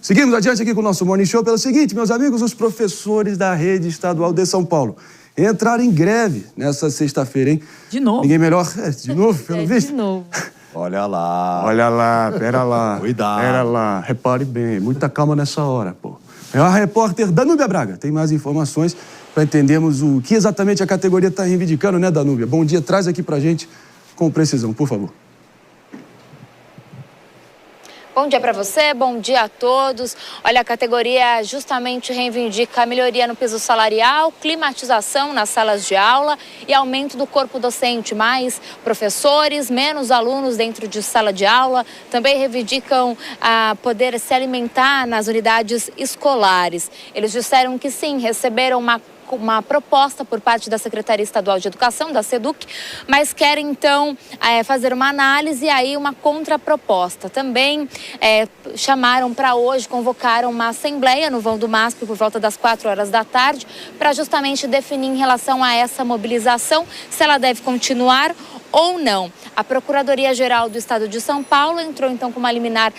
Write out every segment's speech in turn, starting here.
Seguimos adiante aqui com o nosso Morning Show pelo seguinte, meus amigos, os professores da rede estadual de São Paulo entraram em greve nessa sexta-feira, hein? De novo? Ninguém melhor... de novo, pelo visto? De novo. Olha lá. Olha lá, pera lá. Cuidado. Pera lá, repare bem, muita calma nessa hora, pô. A repórter Danúbia Braga tem mais informações para entendermos o que exatamente a categoria está reivindicando, né, Danúbia? Bom dia, traz aqui pra gente com precisão, por favor. Bom dia para você, bom dia a todos. Olha, a categoria justamente reivindica a melhoria no piso salarial, climatização nas salas de aula e aumento do corpo docente. Mais professores, menos alunos dentro de sala de aula. Também reivindicam a poder se alimentar nas unidades escolares. Eles disseram que sim, receberam uma proposta por parte da Secretaria Estadual de Educação, da SEDUC, mas querem, então, fazer uma análise e aí uma contraproposta. Também chamaram para hoje, convocaram uma assembleia no vão do MASP por volta das 4 horas da tarde, para justamente definir em relação a essa mobilização, se ela deve continuar ou não. A Procuradoria-Geral do Estado de São Paulo entrou, então, com uma liminar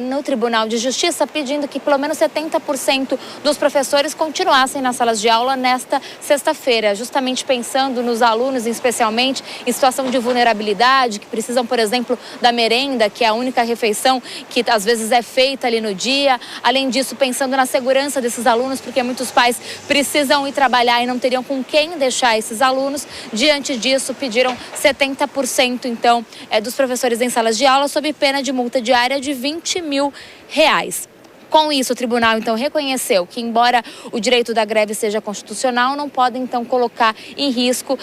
no Tribunal de Justiça, pedindo que pelo menos 70% dos professores continuassem nas salas de aula nesta sexta-feira, justamente pensando nos alunos, especialmente em situação de vulnerabilidade, que precisam, por exemplo, da merenda, que é a única refeição que às vezes é feita ali no dia. Além disso, pensando na segurança desses alunos, porque muitos pais precisam ir trabalhar e não teriam com quem deixar esses alunos. Diante disso, pediram 70%, então, dos professores em salas de aula, sob pena de multa diária de R$20 mil. Com isso, o tribunal, então, reconheceu que, embora o direito da greve seja constitucional, não pode, então, colocar em risco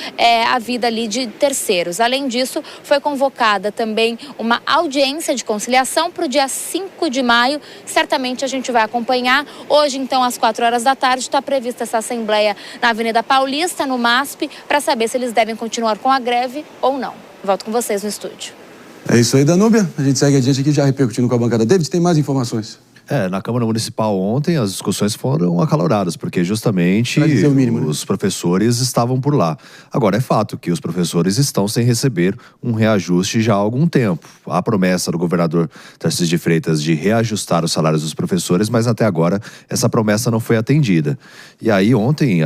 a vida ali de terceiros. Além disso, foi convocada também uma audiência de conciliação para o dia 5 de maio. Certamente a gente vai acompanhar. Hoje, então, às 4 horas da tarde, está prevista essa assembleia na Avenida Paulista, no MASP, para saber se eles devem continuar com a greve ou não. Volto com vocês no estúdio. É isso aí, Danúbia. A gente segue adiante aqui, já repercutindo com a bancada. David, tem mais informações? Na Câmara Municipal ontem as discussões foram acaloradas, porque justamente os professores estavam por lá. Agora é fato que os professores estão sem receber um reajuste já há algum tempo. Há a promessa do governador Tarcísio de Freitas de reajustar os salários dos professores, mas até agora essa promessa não foi atendida. E aí ontem,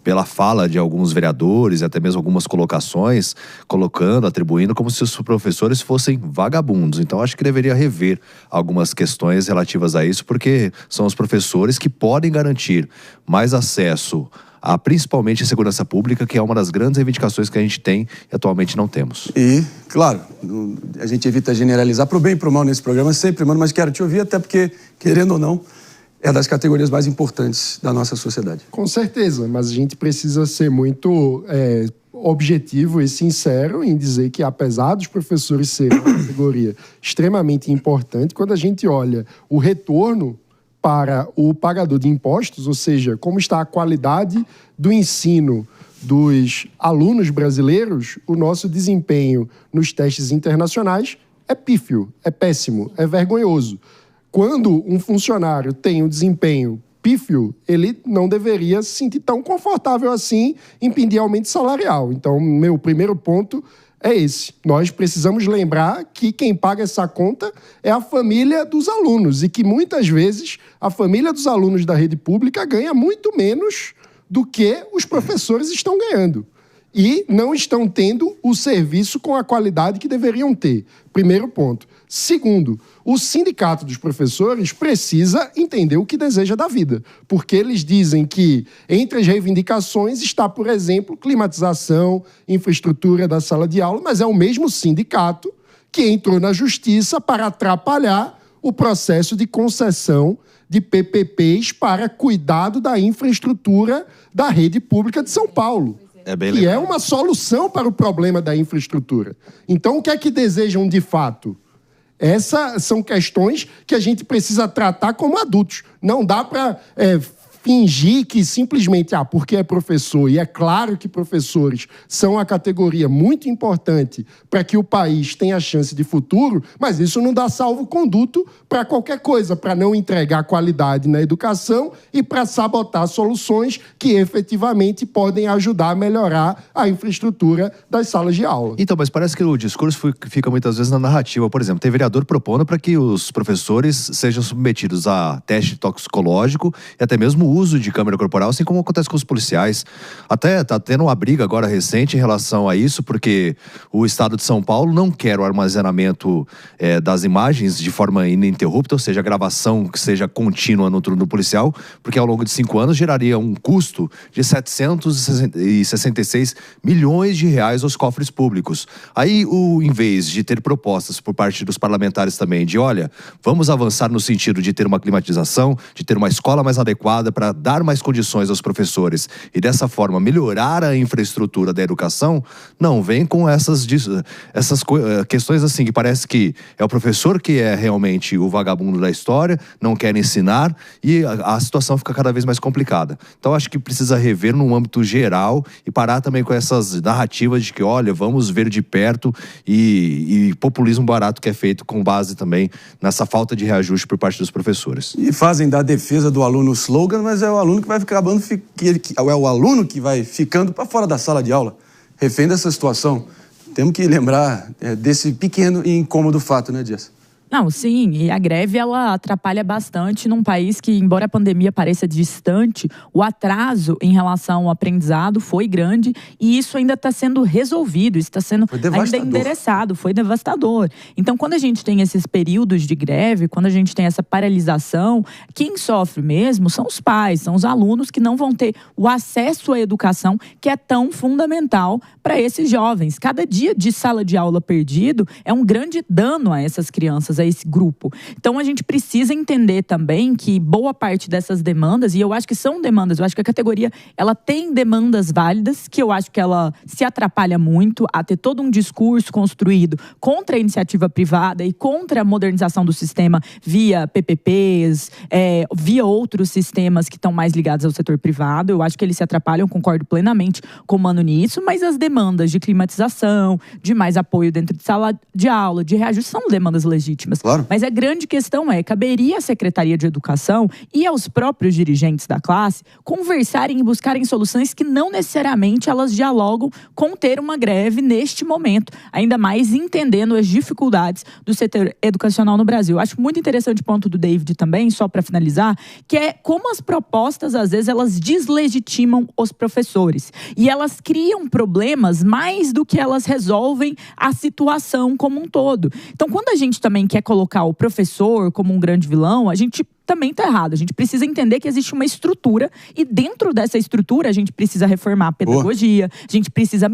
pela fala de alguns vereadores e até mesmo algumas colocações, atribuindo como se os professores fossem vagabundos. Então acho que deveria rever algumas questões relativas a isso, porque são os professores que podem garantir mais acesso a principalmente a segurança pública, que é uma das grandes reivindicações que a gente tem e atualmente não temos. E, claro, a gente evita generalizar pro bem e pro mal nesse programa sempre, mano, mas quero te ouvir até porque, querendo ou não, é das categorias mais importantes da nossa sociedade. Com certeza, mas a gente precisa ser muito objetivo e sincero em dizer que, apesar dos professores serem uma categoria extremamente importante, quando a gente olha o retorno para o pagador de impostos, ou seja, como está a qualidade do ensino dos alunos brasileiros, o nosso desempenho nos testes internacionais é pífio, é péssimo, é vergonhoso. Quando um funcionário tem um desempenho pífio, ele não deveria se sentir tão confortável assim em pedir aumento salarial. Então, meu primeiro ponto é esse. Nós precisamos lembrar que quem paga essa conta é a família dos alunos e que muitas vezes a família dos alunos da rede pública ganha muito menos do que os professores estão ganhando. E não estão tendo o serviço com a qualidade que deveriam ter. Primeiro ponto. Segundo, o sindicato dos professores precisa entender o que deseja da vida, porque eles dizem que entre as reivindicações está, por exemplo, climatização, infraestrutura da sala de aula, mas é o mesmo sindicato que entrou na justiça para atrapalhar o processo de concessão de PPPs para cuidado da infraestrutura da rede pública de São Paulo. Que é uma solução para o problema da infraestrutura. Então, o que é que desejam de fato? Essas são questões que a gente precisa tratar como adultos. Não dá para fingir que simplesmente, porque é professor, e é claro que professores são uma categoria muito importante para que o país tenha chance de futuro, mas isso não dá salvo-conduto para qualquer coisa, para não entregar qualidade na educação e para sabotar soluções que efetivamente podem ajudar a melhorar a infraestrutura das salas de aula. Então, mas parece que o discurso fica muitas vezes na narrativa. Por exemplo, tem vereador propondo para que os professores sejam submetidos a teste toxicológico e até mesmo o uso de câmera corporal, assim como acontece com os policiais. Até tá tendo uma briga agora recente em relação a isso, porque o Estado de São Paulo não quer o armazenamento das imagens de forma ininterrupta, ou seja, a gravação que seja contínua no turno policial, porque ao longo de 5 anos geraria um custo de 766 milhões de reais aos cofres públicos. Aí, em vez de ter propostas por parte dos parlamentares também de, olha, vamos avançar no sentido de ter uma climatização, de ter uma escola mais adequada para dar mais condições aos professores e dessa forma melhorar a infraestrutura da educação, não vem com essas questões assim, que parece que é o professor que é realmente o vagabundo da história, não quer ensinar e a situação fica cada vez mais complicada. Então acho que precisa rever num âmbito geral e parar também com essas narrativas de que, olha, vamos ver de perto e populismo barato que é feito com base também nessa falta de reajuste por parte dos professores. E fazem da defesa do aluno o slogan, mas é o aluno que vai ficando para fora da sala de aula, refém dessa situação. Temos que lembrar desse pequeno e incômodo fato, né, Dias? Não, sim, e a greve ela atrapalha bastante num país que, embora a pandemia pareça distante, o atraso em relação ao aprendizado foi grande e isso ainda está sendo resolvido, isso está sendo ainda endereçado, foi devastador. Então, quando a gente tem esses períodos de greve, quando a gente tem essa paralisação, quem sofre mesmo são os pais, são os alunos que não vão ter o acesso à educação que é tão fundamental para esses jovens. Cada dia de sala de aula perdido é um grande dano a essas crianças, a esse grupo. Então a gente precisa entender também que boa parte dessas demandas, e eu acho que são demandas, eu acho que a categoria ela tem demandas válidas, que eu acho que ela se atrapalha muito a ter todo um discurso construído contra a iniciativa privada e contra a modernização do sistema via PPPs, via outros sistemas que estão mais ligados ao setor privado. Eu acho que eles se atrapalham, concordo plenamente com o Mano nisso, mas as demandas de climatização, de mais apoio dentro de sala de aula, de reajuste, são demandas legítimas. Claro. Mas a grande questão caberia à Secretaria de Educação e aos próprios dirigentes da classe conversarem e buscarem soluções que não necessariamente elas dialogam com ter uma greve neste momento, ainda mais entendendo as dificuldades do setor educacional no Brasil. Eu acho muito interessante o ponto do David também, só para finalizar, que é como as propostas, às vezes, elas deslegitimam os professores. E elas criam problemas mais do que elas resolvem a situação como um todo. Então, quando a gente também quer colocar o professor como um grande vilão, a gente também está errado. A gente precisa entender que existe uma estrutura e dentro dessa estrutura a gente precisa reformar a pedagogia, a gente precisa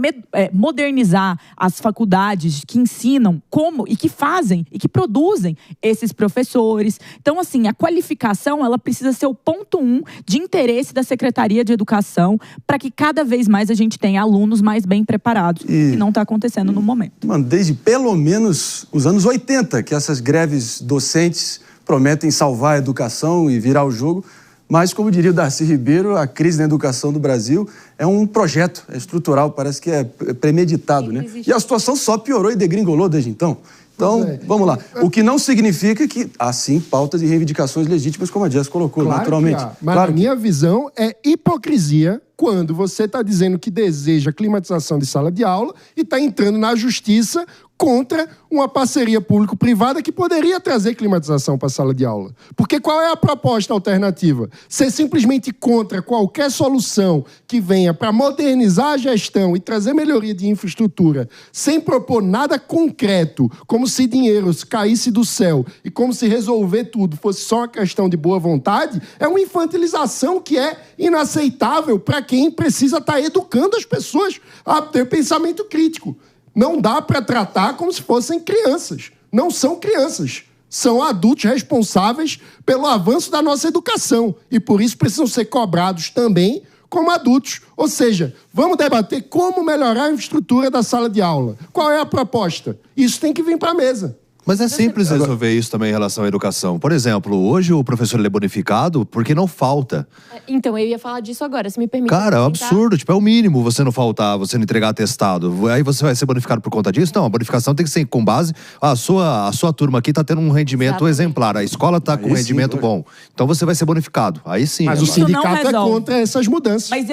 modernizar as faculdades que ensinam como e que fazem e que produzem esses professores. Então, assim, a qualificação ela precisa ser o ponto 1 de interesse da Secretaria de Educação para que cada vez mais a gente tenha alunos mais bem preparados, que não está acontecendo no momento. Mano, desde pelo menos os anos 80 que essas greves docentes prometem salvar a educação e virar o jogo, mas, como diria o Darcy Ribeiro, a crise na educação do Brasil é um projeto, é estrutural, parece que é premeditado, né? E a situação só piorou e degringolou desde então. Então, vamos lá. O que não significa que há, sim, pautas e reivindicações legítimas, como a Jess colocou, claro naturalmente. Mas a minha visão é hipocrisia quando você está dizendo que deseja climatização de sala de aula e está entrando na justiça contra uma parceria público-privada que poderia trazer climatização para a sala de aula. Porque qual é a proposta alternativa? Ser simplesmente contra qualquer solução que venha para modernizar a gestão e trazer melhoria de infraestrutura, sem propor nada concreto, como se dinheiro caísse do céu e como se resolver tudo fosse só uma questão de boa vontade, é uma infantilização que é inaceitável para quem precisa estar educando as pessoas a ter pensamento crítico. Não dá para tratar como se fossem crianças. Não são crianças. São adultos responsáveis pelo avanço da nossa educação. E por isso precisam ser cobrados também como adultos. Ou seja, vamos debater como melhorar a infraestrutura da sala de aula. Qual é a proposta? Isso tem que vir para a mesa. Mas é simples resolver isso também em relação à educação. Por exemplo, hoje o professor ele é bonificado porque não falta. Então, eu ia falar disso agora, se me permite. Cara, é um absurdo. Tipo, é o mínimo você não faltar, você não entregar atestado. Aí você vai ser bonificado por conta disso? Não, a bonificação tem que ser com base... A sua turma aqui tá tendo um rendimento exemplar. A escola tá com um rendimento bom. Então você vai ser bonificado. Aí sim. Mas o sindicato é contra essas mudanças. Mas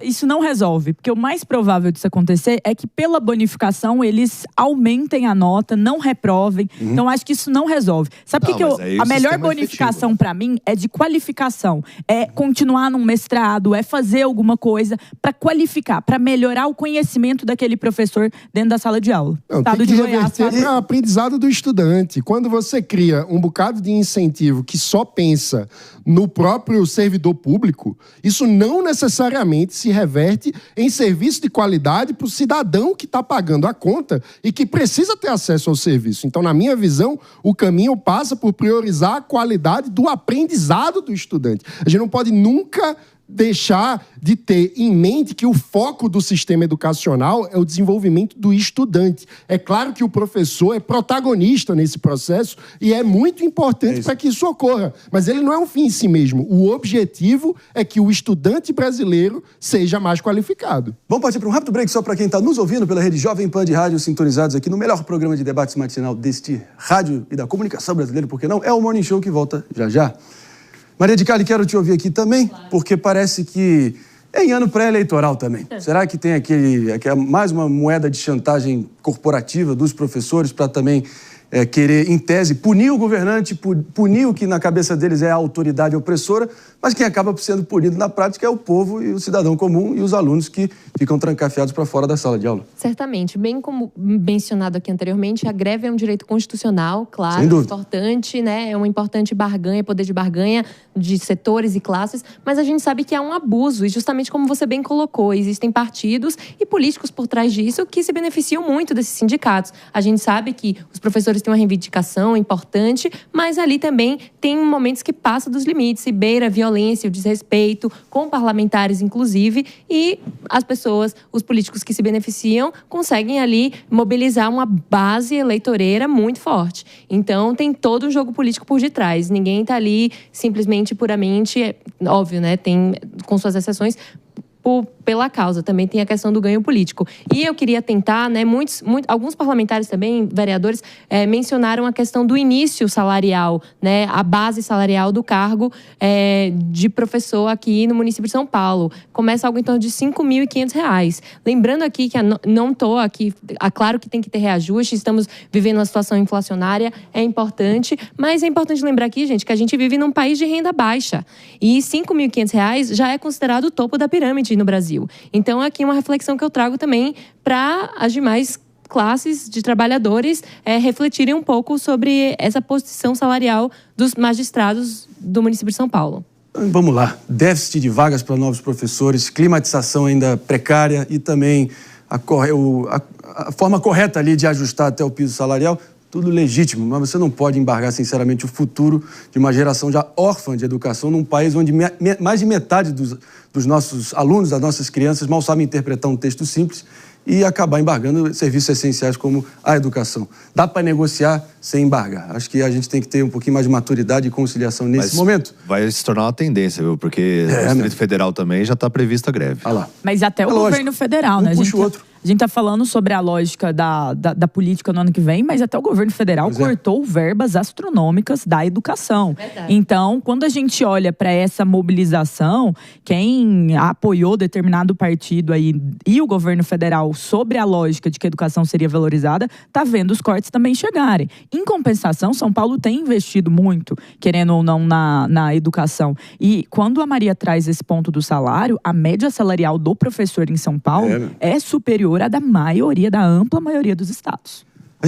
isso não resolve. Porque o mais provável disso acontecer é que pela bonificação eles aumentem a nota, não reprovem. Então acho que isso não resolve. Sabe o que a melhor bonificação para mim é de qualificação. É continuar num mestrado, é fazer alguma coisa para qualificar, para melhorar o conhecimento daquele professor dentro da sala de aula. Não, tem que reverter para o aprendizado do estudante. Quando você cria um bocado de incentivo que só pensa no próprio servidor público, isso não necessariamente se reverte em serviço de qualidade para o cidadão que está pagando a conta e que precisa ter acesso ao serviço. Então, na minha visão, o caminho passa por priorizar a qualidade do aprendizado do estudante. A gente não pode nunca deixar de ter em mente que o foco do sistema educacional é o desenvolvimento do estudante. É claro que o professor é protagonista nesse processo e é muito importante para que isso ocorra, mas ele não é um fim em si mesmo. O objetivo é que o estudante brasileiro seja mais qualificado. Vamos partir para um rápido break só para quem está nos ouvindo pela rede Jovem Pan de rádio, sintonizados aqui no melhor programa de debates matinal deste rádio e da comunicação brasileira, por que não? É o Morning Show que volta já já. Maria de Cali, quero te ouvir aqui também, porque parece que é em ano pré-eleitoral também. Será que tem mais uma moeda de chantagem corporativa dos professores para também querer, em tese, punir o governante, punir o que na cabeça deles é a autoridade opressora, mas quem acaba sendo punido na prática é o povo e o cidadão comum e os alunos que ficam trancafiados para fora da sala de aula? Certamente. Bem como mencionado aqui anteriormente, a greve é um direito constitucional, claro, importante, né? É uma importante barganha, poder de barganha de setores e classes, mas a gente sabe que há um abuso, e justamente como você bem colocou, existem partidos e políticos por trás disso que se beneficiam muito desses sindicatos. A gente sabe que os professores têm uma reivindicação importante, mas ali também tem momentos que passa dos limites e beira a violência, o desrespeito, com parlamentares inclusive, e as pessoas, os políticos que se beneficiam, conseguem ali mobilizar uma base eleitoreira muito forte. Então tem todo um jogo político por detrás. Ninguém está ali simplesmente, puramente, óbvio, né? Tem com suas exceções, pela causa, também tem a questão do ganho político. E eu queria tentar, né, alguns parlamentares também, vereadores, mencionaram a questão do início salarial, né, a base salarial do cargo de professor aqui no município de São Paulo. Começa algo em torno de R$ 5.500. Lembrando aqui que não estou aqui, claro que tem que ter reajuste, estamos vivendo uma situação inflacionária, é importante, mas é importante lembrar aqui, gente, que a gente vive num país de renda baixa. E R$ 5.500 já é considerado o topo da pirâmide no Brasil. Então, aqui é uma reflexão que eu trago também para as demais classes de trabalhadores refletirem um pouco sobre essa posição salarial dos magistrados do município de São Paulo. Vamos lá. Déficit de vagas para novos professores, climatização ainda precária e também a forma correta ali de ajustar até o piso salarial. Tudo legítimo, mas você não pode embargar, sinceramente, o futuro de uma geração já órfã de educação num país onde mais de metade dos nossos alunos, das nossas crianças, mal sabem interpretar um texto simples e acabar embargando serviços essenciais como a educação. Dá para negociar sem embargar. Acho que a gente tem que ter um pouquinho mais de maturidade e conciliação nesse momento. Vai se tornar uma tendência, viu? Porque no Distrito Federal também já está prevista a greve. Mas até o governo federal, né? Puxa o outro. A gente está falando sobre a lógica da política no ano que vem, mas até o governo federal cortou verbas astronômicas da educação. Verdade. Então, quando a gente olha para essa mobilização, quem apoiou determinado partido aí e o governo federal sobre a lógica de que a educação seria valorizada, está vendo os cortes também chegarem. Em compensação, São Paulo tem investido muito, querendo ou não, na educação. E quando a Maria traz esse ponto do salário, a média salarial do professor em São Paulo é superior à da ampla maioria dos estados.